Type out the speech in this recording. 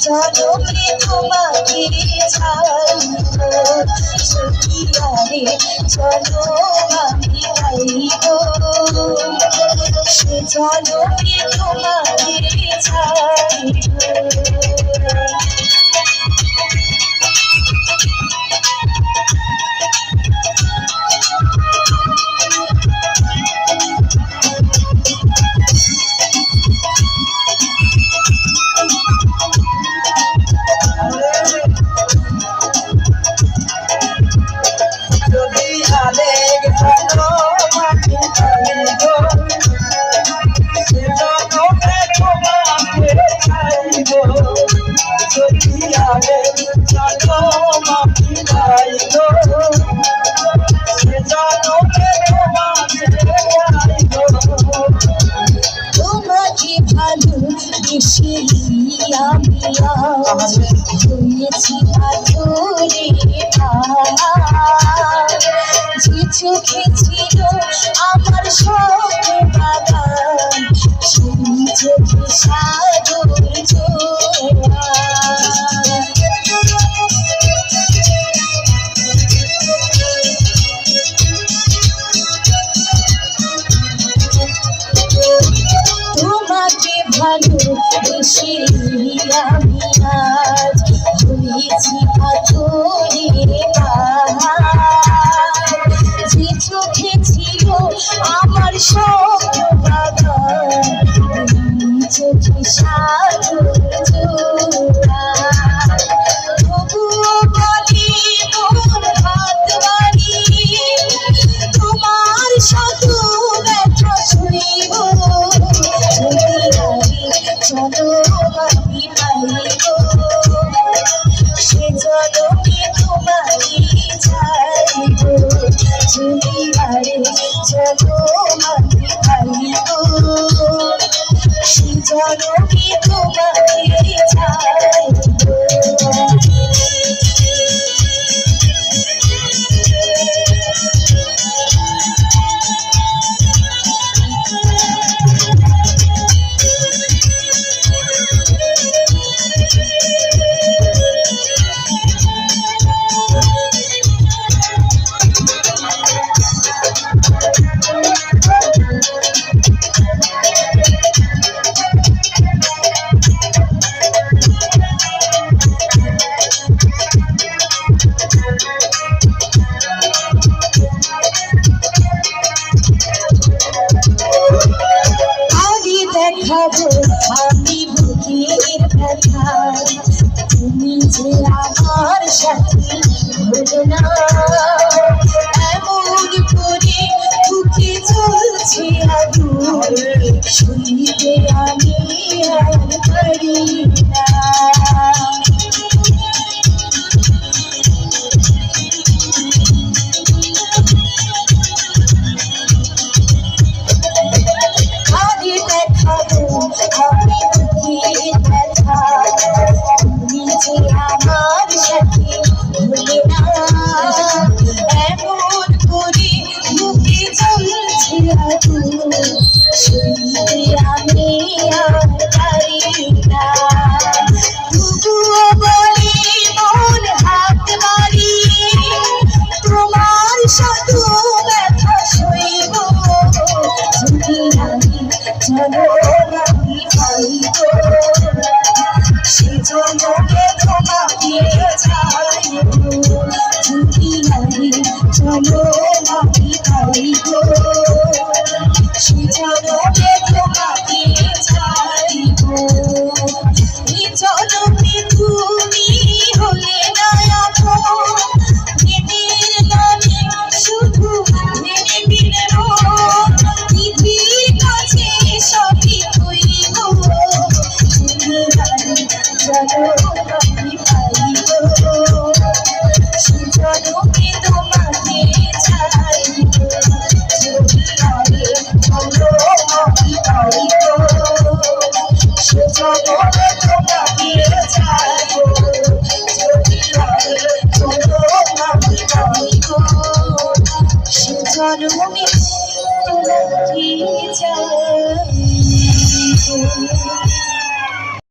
জনমে তোমাকে ছাড়ব সখিয়ারে জনম আমি পাইব সে জনমে তোমাকে ছাড়ব। তোমাকে ভালোবেসে আমি আজ হয়েছি আদরে যে চোখে ছিল আমার স্বপ্ন বাগান সেই চোখে সাগর জোয়ার। তোমাকে ভালোবেসে আমি আজ হয়েছি আদরে যে চোখে ছিল আমার স্বপ্ন বাগান চোখে সাগর জোয়ার। তবুও বলি মোর হাত বাড়িয়ে তোমার শত ব্যথা শুইব জনম আমি পাইব সে জনমে তোমাকে ছাড়ব জুলিয়ারে জনম আমি পাইব সে জনমে তোমাকে ছাড়ব। দেখাবো আমি বুকের ব্যথা তুমি যে আমার সাথে হলো না এমন করে বুকে চলছে আগুন শুনতে আমি আর পারি না। আমি বুকের ব্যথা তুমি যে আমার সাথে ভুলে না এমন করে বুকে চলছে আগুন শুনতে আমি আর পারি না। তবুও বলি মন হাত বাড়িয়ে তোমার শত ব্যথা সইব যদি আমি জনম আমি পাইব সে জনমে তোমাকে ছাড়ব যদি আমি জনম আমি পাইব সে জনমে তোমাকে ছাড়ব। এই জনমে তুমি হলে না আপন প্রেমের নামে শুধু ভেঙে দিলে পৃথিবীর কাছে সবই হইব জনম আমি পাইব সে জনমে তোমাকে ছাড়ব যদি আমি জনম আমি পাইব সে জনমে তোমাকে ছাড়ব যদি আমি জনম আমি পাইব সে জনমে তোমাকে ছাড়ব।